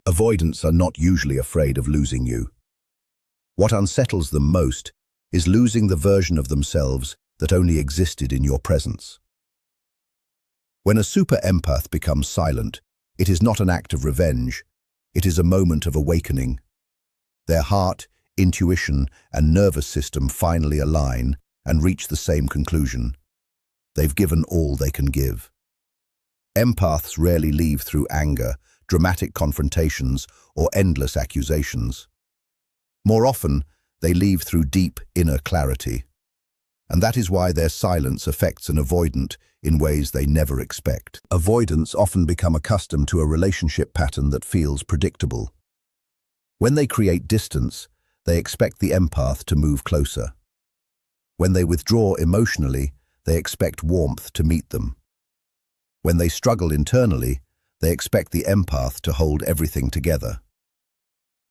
Avoidants are not usually afraid of losing you. What unsettles them most is losing the version of themselves that only existed in your presence. When a super empath becomes silent, it is not an act of revenge, it is a moment of awakening. Their heart, intuition, and nervous system finally align and reach the same conclusion. They've given all they can give. Empaths rarely leave through anger, dramatic confrontations, or endless accusations. More often, they leave through deep inner clarity. And that is why their silence affects an avoidant in ways they never expect. Avoidants often become accustomed to a relationship pattern that feels predictable. When they create distance, they expect the empath to move closer. When they withdraw emotionally, they expect warmth to meet them. When they struggle internally, they expect the empath to hold everything together.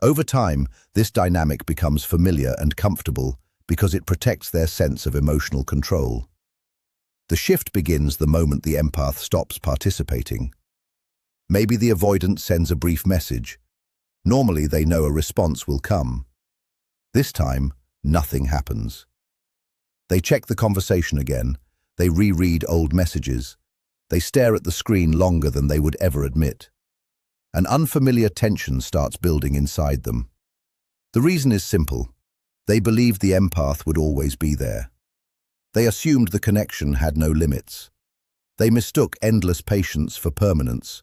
Over time, this dynamic becomes familiar and comfortable because it protects their sense of emotional control. The shift begins the moment the empath stops participating. Maybe the avoidant sends a brief message. Normally, they know a response will come. This time, nothing happens. They check the conversation again. They reread old messages. They stare at the screen longer than they would ever admit. An unfamiliar tension starts building inside them. The reason is simple. They believed the empath would always be there. They assumed the connection had no limits. They mistook endless patience for permanence.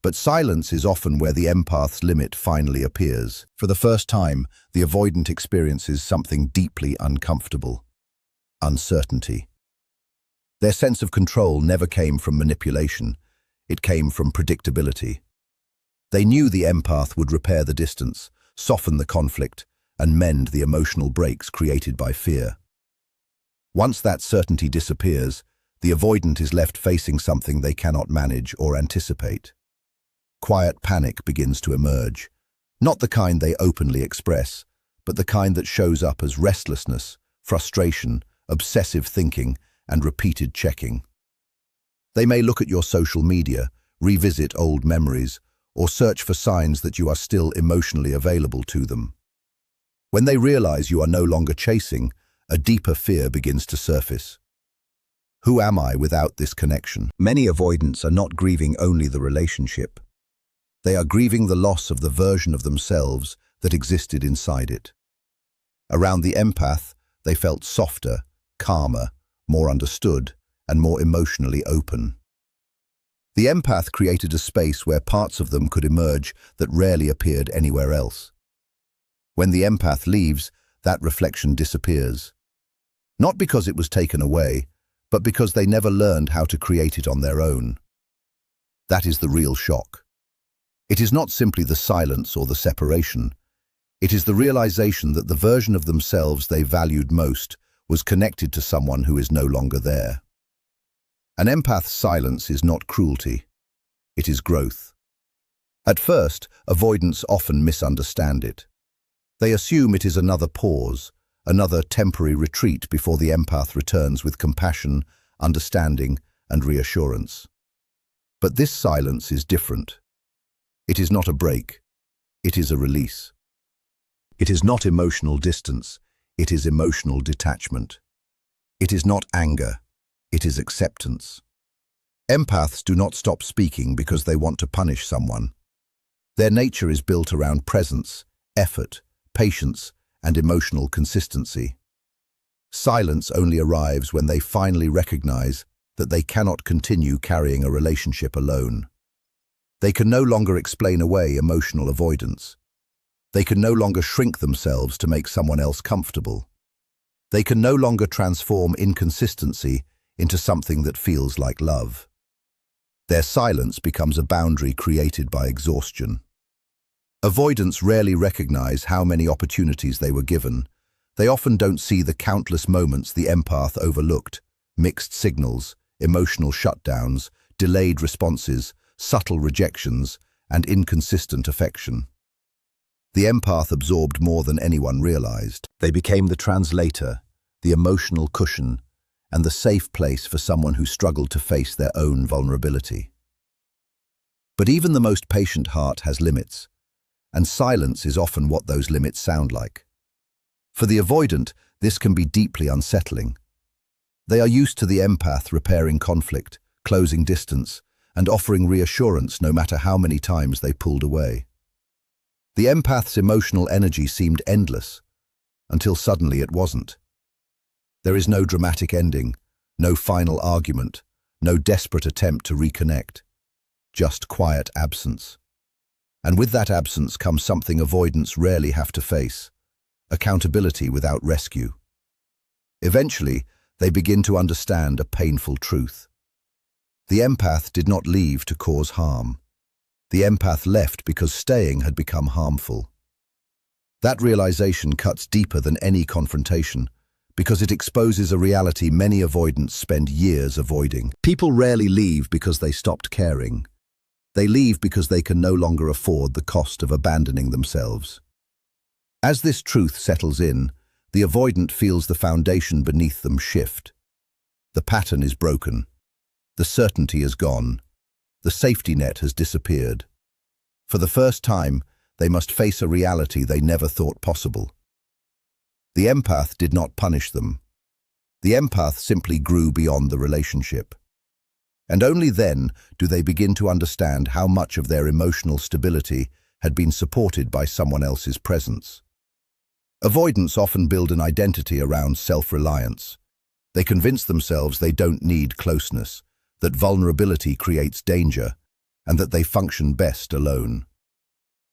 But silence is often where the empath's limit finally appears. For the first time, the avoidant experiences something deeply uncomfortable: uncertainty. Their sense of control never came from manipulation. It came from predictability. They knew the empath would repair the distance, soften the conflict, and mend the emotional breaks created by fear. Once that certainty disappears, the avoidant is left facing something they cannot manage or anticipate. Quiet panic begins to emerge, not the kind they openly express, but the kind that shows up as restlessness, frustration, obsessive thinking, and repeated checking. They may look at your social media, revisit old memories, or search for signs that you are still emotionally available to them. When they realize you are no longer chasing, a deeper fear begins to surface. Who am I without this connection? Many avoidants are not grieving only the relationship. They are grieving the loss of the version of themselves that existed inside it. Around the empath, they felt softer, calmer, more understood, and more emotionally open. The empath created a space where parts of them could emerge that rarely appeared anywhere else. When the empath leaves, that reflection disappears. Not because it was taken away, but because they never learned how to create it on their own. That is the real shock. It is not simply the silence or the separation. It is the realization that the version of themselves they valued most was connected to someone who is no longer there. An empath's silence is not cruelty. It is growth. At first, avoidants often misunderstand it. They assume it is another pause, another temporary retreat before the empath returns with compassion, understanding, and reassurance. But this silence is different. It is not a break. It is a release. It is not emotional distance. It is emotional detachment. It is not anger. It is acceptance. Empaths do not stop speaking because they want to punish someone. Their nature is built around presence, effort, patience, and emotional consistency. Silence only arrives when they finally recognize that they cannot continue carrying a relationship alone. They can no longer explain away emotional avoidance. They can no longer shrink themselves to make someone else comfortable. They can no longer transform inconsistency into something that feels like love. Their silence becomes a boundary created by exhaustion. Avoidants rarely recognize how many opportunities they were given. They often don't see the countless moments the empath overlooked: mixed signals, emotional shutdowns, delayed responses, subtle rejections, and inconsistent affection. The empath absorbed more than anyone realized. They became the translator, the emotional cushion, and the safe place for someone who struggled to face their own vulnerability. But even the most patient heart has limits. and silence is often what those limits sound like. For the avoidant, this can be deeply unsettling. They are used to the empath repairing conflict, closing distance, and offering reassurance no matter how many times they pulled away. The empath's emotional energy seemed endless, until suddenly it wasn't. There is no dramatic ending, no final argument, no desperate attempt to reconnect. Just quiet absence. And with that absence comes something avoidants rarely have to face: accountability without rescue. Eventually, they begin to understand a painful truth. The empath did not leave to cause harm. The empath left because staying had become harmful. That realization cuts deeper than any confrontation, because it exposes a reality many avoidants spend years avoiding. People rarely leave because they stopped caring. They leave because they can no longer afford the cost of abandoning themselves. As this truth settles in, the avoidant feels the foundation beneath them shift. The pattern is broken. The certainty is gone. The safety net has disappeared. For the first time, they must face a reality they never thought possible. The empath did not punish them. The empath simply grew beyond the relationship. And only then do they begin to understand how much of their emotional stability had been supported by someone else's presence. Avoidants often build an identity around self-reliance. They convince themselves they don't need closeness, that vulnerability creates danger, and that they function best alone.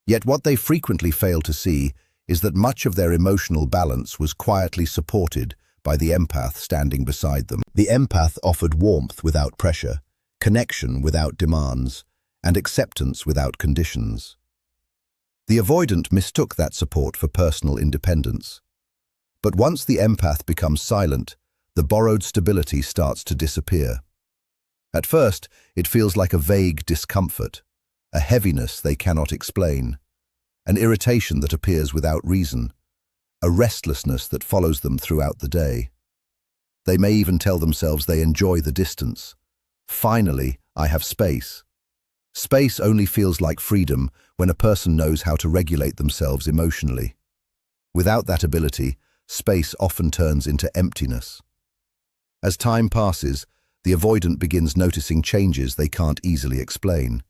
Yet what they frequently fail to see is that much of their emotional balance was quietly supported by the empath standing beside them. The empath offered warmth without pressure, connection without demands, and acceptance without conditions. The avoidant mistook that support for personal independence. But once the empath becomes silent, the borrowed stability starts to disappear. At first, it feels like a vague discomfort, a heaviness they cannot explain, an irritation that appears without reason, a restlessness that follows them throughout the day. They may even tell themselves they enjoy the distance. Finally, I have space. Space only feels like freedom when a person knows how to regulate themselves emotionally. Without that ability, space often turns into emptiness. As time passes, the avoidant begins noticing changes they can't easily explain.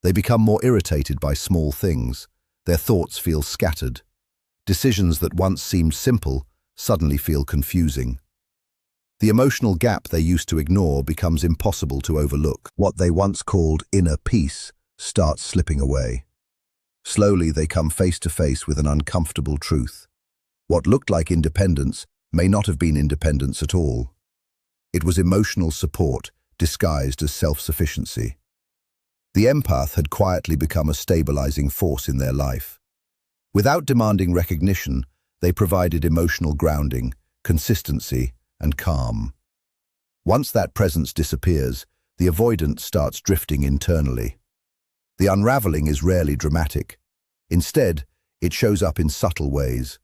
They become more irritated by small things. Their thoughts feel scattered. Decisions that once seemed simple suddenly feel confusing. The emotional gap they used to ignore becomes impossible to overlook. What they once called inner peace starts slipping away. Slowly, they come face to face with an uncomfortable truth. What looked like independence may not have been independence at all. It was emotional support disguised as self-sufficiency. The empath had quietly become a stabilizing force in their life. Without demanding recognition, they provided emotional grounding, consistency, and calm. Once that presence disappears, the avoidant starts drifting internally. The unraveling is rarely dramatic. Instead, it shows up in subtle ways.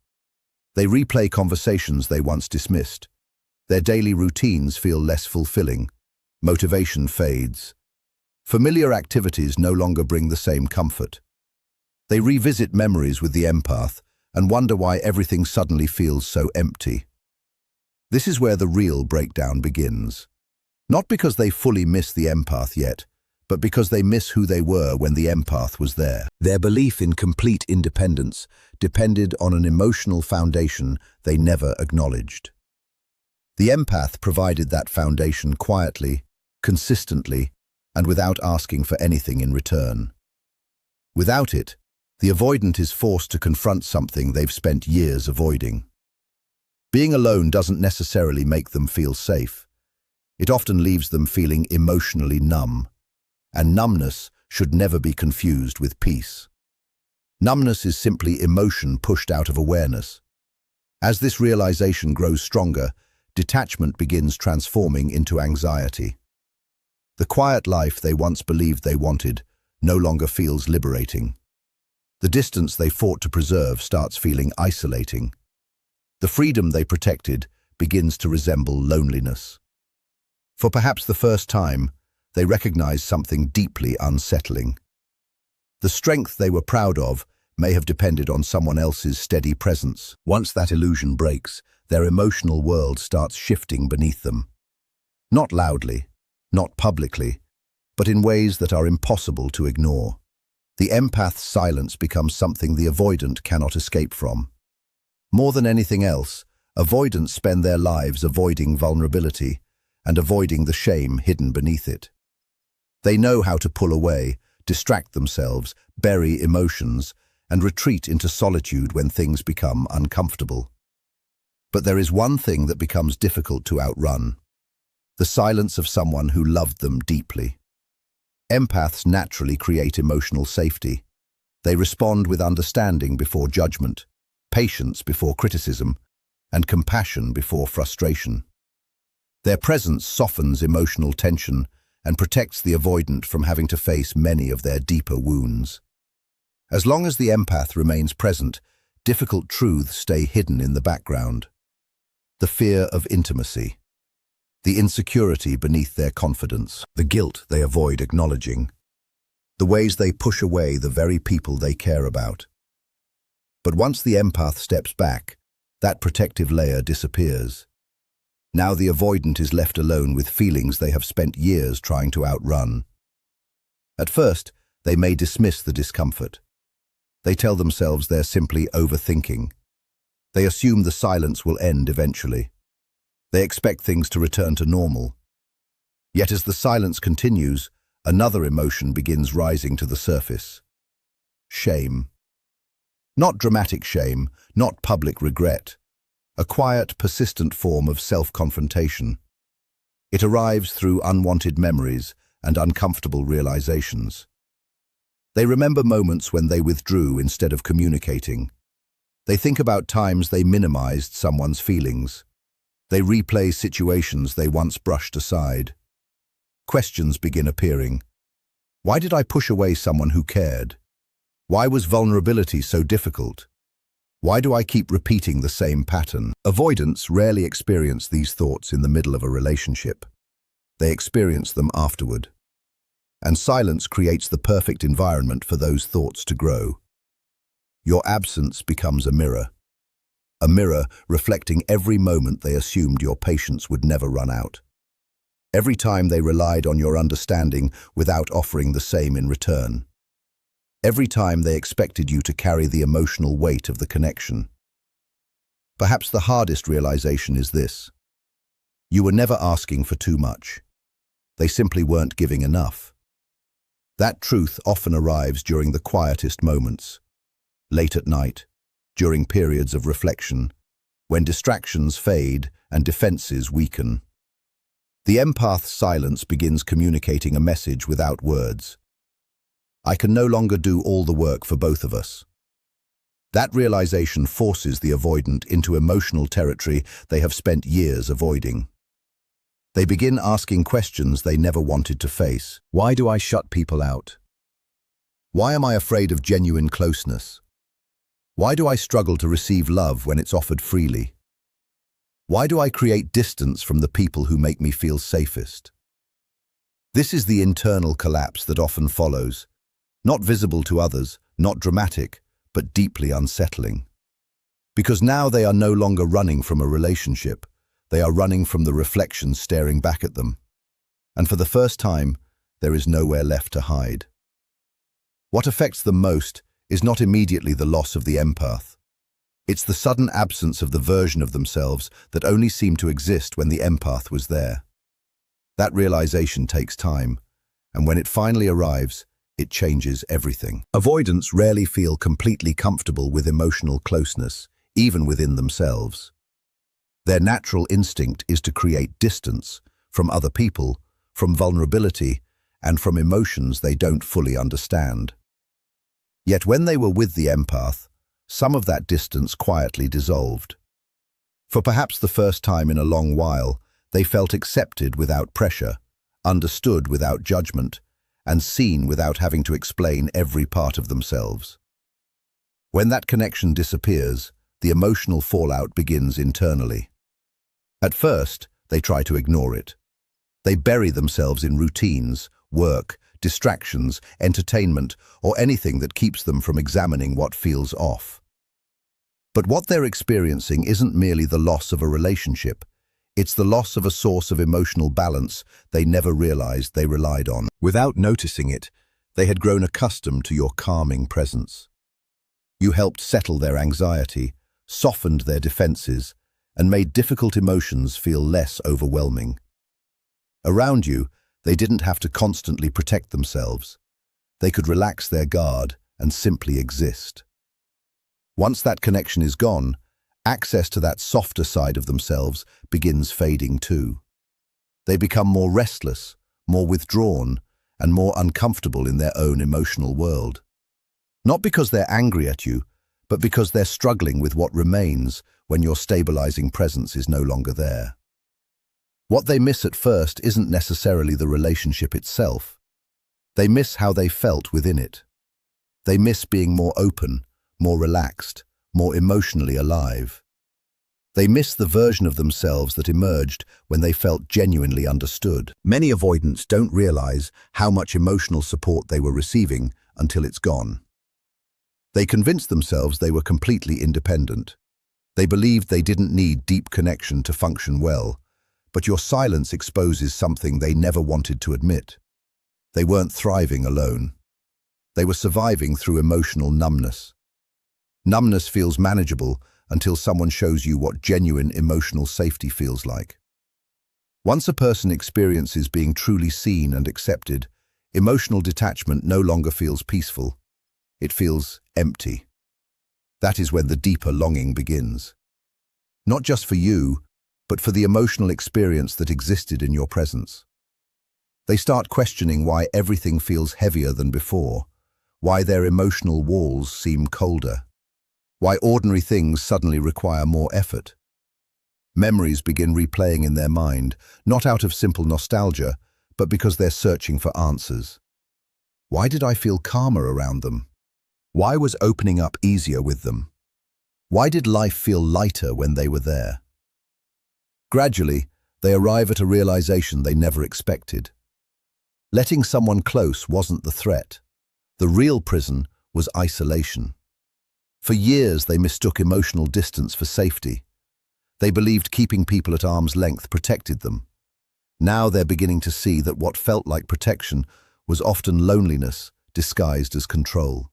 They replay conversations they once dismissed. Their daily routines feel less fulfilling. Motivation fades. Familiar activities no longer bring the same comfort. They revisit memories with the empath and wonder why everything suddenly feels so empty. This is where the real breakdown begins. Not because they fully miss the empath yet, but because they miss who they were when the empath was there. Their belief in complete independence depended on an emotional foundation they never acknowledged. The empath provided that foundation quietly, consistently, and without asking for anything in return. Without it, the avoidant is forced to confront something they've spent years avoiding. Being alone doesn't necessarily make them feel safe. It often leaves them feeling emotionally numb, and numbness should never be confused with peace. Numbness is simply emotion pushed out of awareness. As this realization grows stronger, detachment begins transforming into anxiety. The quiet life they once believed they wanted no longer feels liberating. The distance they fought to preserve starts feeling isolating. The freedom they protected begins to resemble loneliness. For perhaps the first time, they recognize something deeply unsettling. The strength they were proud of may have depended on someone else's steady presence. Once that illusion breaks, their emotional world starts shifting beneath them. Not loudly, not publicly, but in ways that are impossible to ignore. The empath's silence becomes something the avoidant cannot escape from. More than anything else, avoidants spend their lives avoiding vulnerability and avoiding the shame hidden beneath it. They know how to pull away, distract themselves, bury emotions, and retreat into solitude when things become uncomfortable. But there is one thing that becomes difficult to outrun: the silence of someone who loved them deeply. Empaths naturally create emotional safety. They respond with understanding before judgment, patience before criticism, and compassion before frustration. Their presence softens emotional tension and protects the avoidant from having to face many of their deeper wounds. As long as the empath remains present, difficult truths stay hidden in the background. The fear of intimacy, the insecurity beneath their confidence, the guilt they avoid acknowledging, the ways they push away the very people they care about. But once the empath steps back, that protective layer disappears. Now the avoidant is left alone with feelings they have spent years trying to outrun. At first, they may dismiss the discomfort. They tell themselves they're simply overthinking. They assume the silence will end eventually. They expect things to return to normal. Yet as the silence continues, another emotion begins rising to the surface. Shame. Not dramatic shame, not public regret. A quiet, persistent form of self-confrontation. It arrives through unwanted memories and uncomfortable realizations. They remember moments when they withdrew instead of communicating. They think about times they minimized someone's feelings. They replay situations they once brushed aside. Questions begin appearing. Why did I push away someone who cared? Why was vulnerability so difficult? Why do I keep repeating the same pattern? Avoidants rarely experience these thoughts in the middle of a relationship. They experience them afterward. And silence creates the perfect environment for those thoughts to grow. Your absence becomes a mirror reflecting every moment they assumed your patience would never run out. Every time they relied on your understanding without offering the same in return. Every time they expected you to carry the emotional weight of the connection. Perhaps the hardest realization is this: you were never asking for too much. They simply weren't giving enough. That truth often arrives during the quietest moments, late at night, during periods of reflection, when distractions fade and defenses weaken. The empath's silence begins communicating a message without words. I can no longer do all the work for both of us. That realization forces the avoidant into emotional territory they have spent years avoiding. They begin asking questions they never wanted to face. Why do I shut people out? Why am I afraid of genuine closeness? Why do I struggle to receive love when it's offered freely? Why do I create distance from the people who make me feel safest? This is the internal collapse that often follows, not visible to others, not dramatic, but deeply unsettling. Because now they are no longer running from a relationship, they are running from the reflections staring back at them. And for the first time, there is nowhere left to hide. What affects them most is not immediately the loss of the empath. It's the sudden absence of the version of themselves that only seemed to exist when the empath was there. That realization takes time, and when it finally arrives, it changes everything. Avoidants rarely feel completely comfortable with emotional closeness, even within themselves. Their natural instinct is to create distance from other people, from vulnerability, and from emotions they don't fully understand. Yet when they were with the empath, some of that distance quietly dissolved. For perhaps the first time in a long while, they felt accepted without pressure, understood without judgment, and seen without having to explain every part of themselves. When that connection disappears, the emotional fallout begins internally. At first, they try to ignore it. They bury themselves in routines, work, distractions, entertainment, or anything that keeps them from examining what feels off. But what they're experiencing isn't merely the loss of a relationship. It's the loss of a source of emotional balance they never realized they relied on. Without noticing it, they had grown accustomed to your calming presence. You helped settle their anxiety, softened their defenses, and made difficult emotions feel less overwhelming. Around you, they didn't have to constantly protect themselves. They could relax their guard and simply exist. Once that connection is gone, access to that softer side of themselves begins fading too. They become more restless, more withdrawn, and more uncomfortable in their own emotional world. Not because they're angry at you, but because they're struggling with what remains when your stabilizing presence is no longer there. What they miss at first isn't necessarily the relationship itself. They miss how they felt within it. They miss being more open, more relaxed, more emotionally alive. They miss the version of themselves that emerged when they felt genuinely understood. Many avoidants don't realize how much emotional support they were receiving until it's gone. They convinced themselves they were completely independent. They believed they didn't need deep connection to function well, but your silence exposes something they never wanted to admit. They weren't thriving alone. They were surviving through emotional numbness. Numbness feels manageable until someone shows you what genuine emotional safety feels like. Once a person experiences being truly seen and accepted, emotional detachment no longer feels peaceful. It feels empty. That is when the deeper longing begins. Not just for you, but for the emotional experience that existed in your presence. They start questioning why everything feels heavier than before, why their emotional walls seem colder, why ordinary things suddenly require more effort. Memories begin replaying in their mind, not out of simple nostalgia, but because they're searching for answers. Why did I feel calmer around them? Why was opening up easier with them? Why did life feel lighter when they were there? Gradually, they arrive at a realization they never expected. Letting someone close wasn't the threat. The real prison was isolation. For years, they mistook emotional distance for safety. They believed keeping people at arm's length protected them. Now they're beginning to see that what felt like protection was often loneliness disguised as control.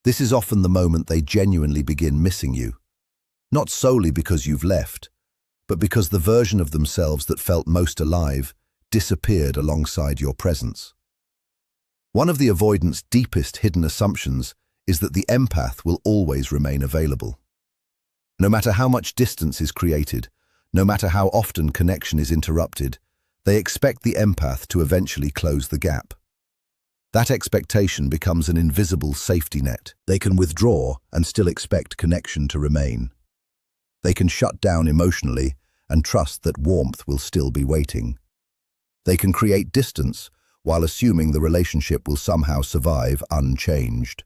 This is often the moment they genuinely begin missing you. Not solely because you've left, but because the version of themselves that felt most alive disappeared alongside your presence. One of the avoidant's deepest hidden assumptions is that the empath will always remain available. No matter how much distance is created, no matter how often connection is interrupted, they expect the empath to eventually close the gap. That expectation becomes an invisible safety net. They can withdraw and still expect connection to remain. They can shut down emotionally and trust that warmth will still be waiting. They can create distance while assuming the relationship will somehow survive unchanged.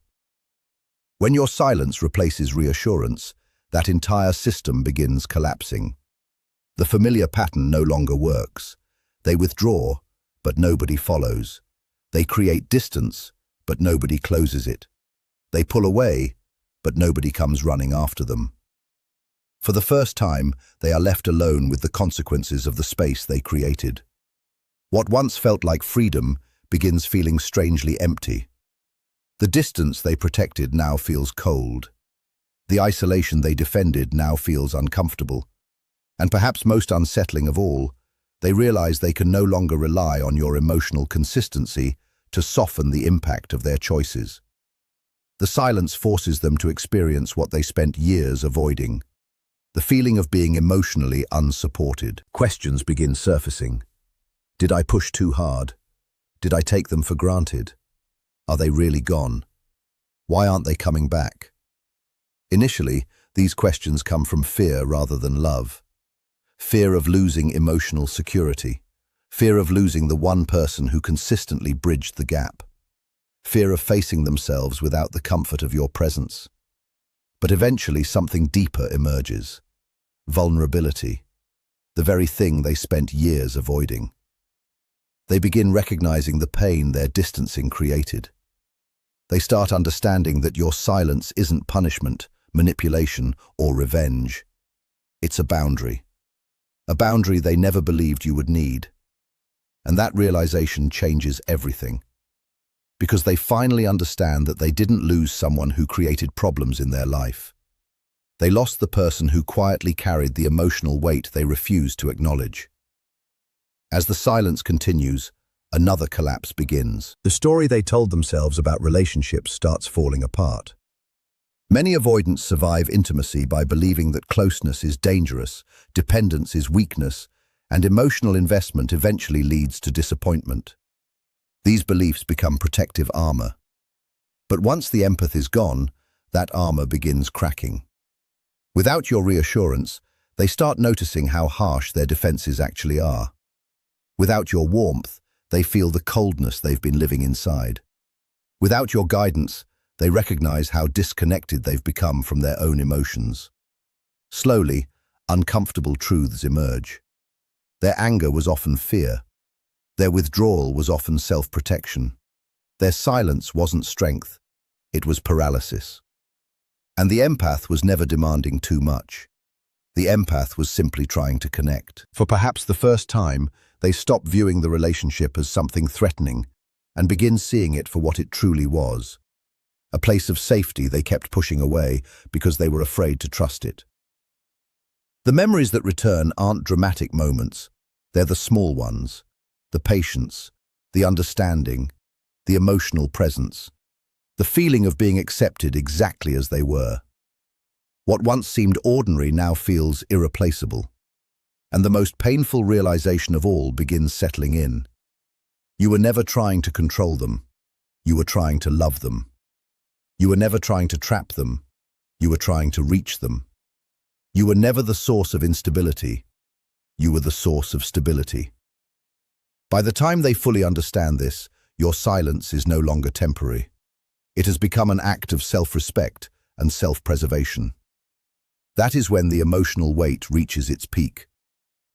When your silence replaces reassurance, that entire system begins collapsing. The familiar pattern no longer works. They withdraw, but nobody follows. They create distance, but nobody closes it. They pull away, but nobody comes running after them. For the first time, they are left alone with the consequences of the space they created. What once felt like freedom begins feeling strangely empty. The distance they protected now feels cold. The isolation they defended now feels uncomfortable. And perhaps most unsettling of all, they realize they can no longer rely on your emotional consistency to soften the impact of their choices. The silence forces them to experience what they spent years avoiding. The feeling of being emotionally unsupported. Questions begin surfacing. Did I push too hard? Did I take them for granted? Are they really gone? Why aren't they coming back? Initially, these questions come from fear rather than love. Fear of losing emotional security. Fear of losing the one person who consistently bridged the gap. Fear of facing themselves without the comfort of your presence. But eventually something deeper emerges. Vulnerability. The very thing they spent years avoiding. They begin recognizing the pain their distancing created. They start understanding that your silence isn't punishment, manipulation, or revenge. It's a boundary they never believed you would need. And that realization changes everything. Because they finally understand that they didn't lose someone who created problems in their life. They lost the person who quietly carried the emotional weight they refused to acknowledge. As the silence continues, another collapse begins. The story they told themselves about relationships starts falling apart. Many avoidants survive intimacy by believing that closeness is dangerous, dependence is weakness, and emotional investment eventually leads to disappointment. These beliefs become protective armor. But once the empath is gone, that armor begins cracking. Without your reassurance, they start noticing how harsh their defenses actually are. Without your warmth, they feel the coldness they've been living inside. Without your guidance, they recognize how disconnected they've become from their own emotions. Slowly, uncomfortable truths emerge. Their anger was often fear. Their withdrawal was often self-protection. Their silence wasn't strength, it was paralysis. And the empath was never demanding too much. The empath was simply trying to connect. For perhaps the first time, they stop viewing the relationship as something threatening and begin seeing it for what it truly was. A place of safety they kept pushing away because they were afraid to trust it. The memories that return aren't dramatic moments, they're the small ones. The patience, the understanding, the emotional presence, the feeling of being accepted exactly as they were. What once seemed ordinary now feels irreplaceable. And the most painful realization of all begins settling in. You were never trying to control them. You were trying to love them. You were never trying to trap them. You were trying to reach them. You were never the source of instability. You were the source of stability. By the time they fully understand this, your silence is no longer temporary. It has become an act of self-respect and self-preservation. That is when the emotional weight reaches its peak.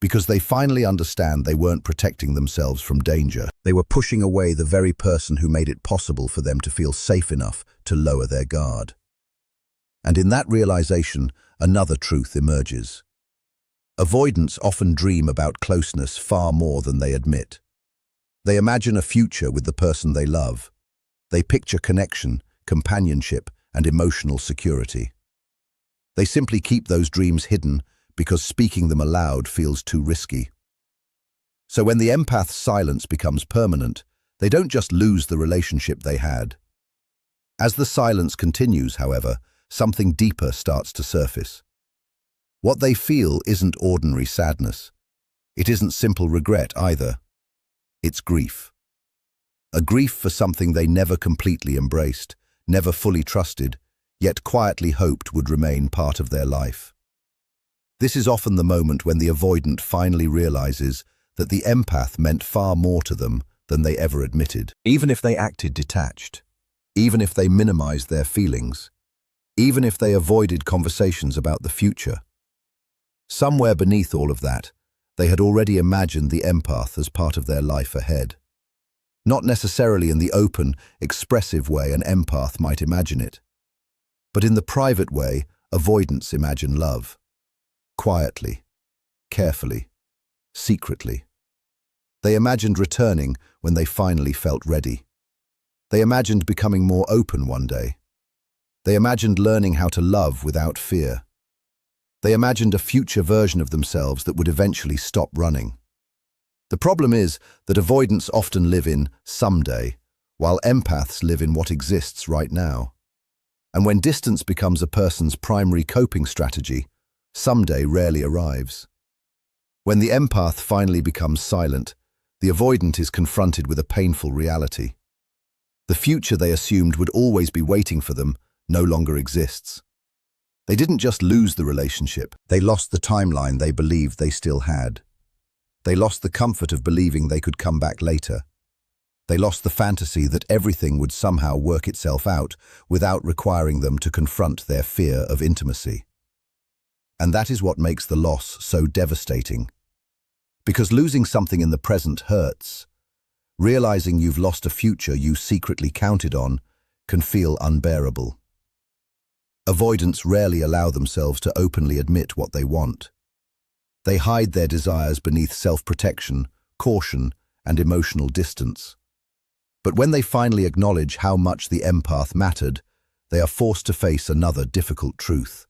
Because they finally understand they weren't protecting themselves from danger. They were pushing away the very person who made it possible for them to feel safe enough to lower their guard. And in that realization, another truth emerges. Avoidants often dream about closeness far more than they admit. They imagine a future with the person they love. They picture connection, companionship, and emotional security. They simply keep those dreams hidden because speaking them aloud feels too risky. So when the empath's silence becomes permanent, they don't just lose the relationship they had. As the silence continues, however, something deeper starts to surface. What they feel isn't ordinary sadness. It isn't simple regret either. It's grief. A grief for something they never completely embraced, never fully trusted, yet quietly hoped would remain part of their life. This is often the moment when the avoidant finally realizes that the empath meant far more to them than they ever admitted. Even if they acted detached, even if they minimized their feelings, even if they avoided conversations about the future, somewhere beneath all of that, they had already imagined the empath as part of their life ahead. Not necessarily in the open, expressive way an empath might imagine it, but in the private way avoidants imagine love. Quietly, carefully, secretly. They imagined returning when they finally felt ready. They imagined becoming more open one day. They imagined learning how to love without fear. They imagined a future version of themselves that would eventually stop running. The problem is that avoidants often live in someday, while empaths live in what exists right now. And when distance becomes a person's primary coping strategy, someday rarely arrives. When the empath finally becomes silent, the avoidant is confronted with a painful reality. The future they assumed would always be waiting for them no longer exists. They didn't just lose the relationship, they lost the timeline they believed they still had. They lost the comfort of believing they could come back later. They lost the fantasy that everything would somehow work itself out without requiring them to confront their fear of intimacy. And that is what makes the loss so devastating. Because losing something in the present hurts, Realizing you've lost a future you secretly counted on can feel unbearable. Avoidants rarely allow themselves to openly admit what they want. They hide their desires beneath self-protection, caution, and emotional distance. But when they finally acknowledge how much the empath mattered, they are forced to face another difficult truth.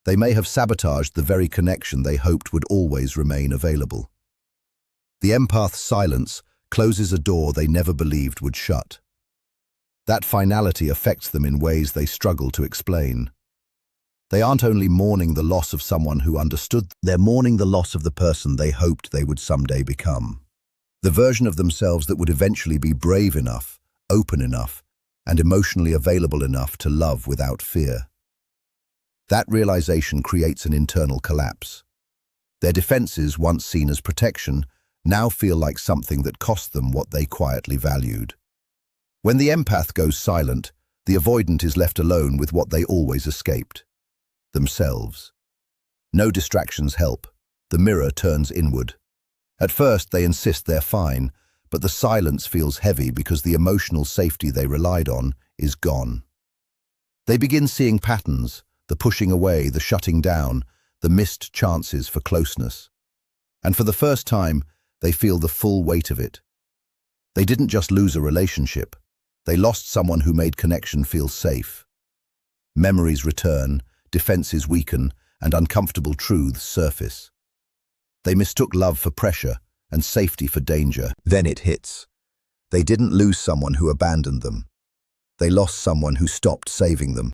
They may have sabotaged the very connection they hoped would always remain available. The empath's silence closes a door they never believed would shut. That finality affects them in ways they struggle to explain. They aren't only mourning the loss of someone who understood, they're mourning the loss of the person they hoped they would someday become. The version of themselves that would eventually be brave enough, open enough, and emotionally available enough to love without fear. That realization creates an internal collapse. Their defenses, once seen as protection, now feel like something that cost them what they quietly valued. When the empath goes silent, the avoidant is left alone with what they always escaped: themselves. No distractions help. The mirror turns inward. At first, they insist they're fine, but the silence feels heavy because the emotional safety they relied on is gone. They begin seeing patterns, the pushing away, the shutting down, the missed chances for closeness. And for the first time, they feel the full weight of it. They didn't just lose a relationship. They lost someone who made connection feel safe. Memories return, defenses weaken, and uncomfortable truths surface. They mistook love for pressure and safety for danger. Then it hits. They didn't lose someone who abandoned them. They lost someone who stopped saving them.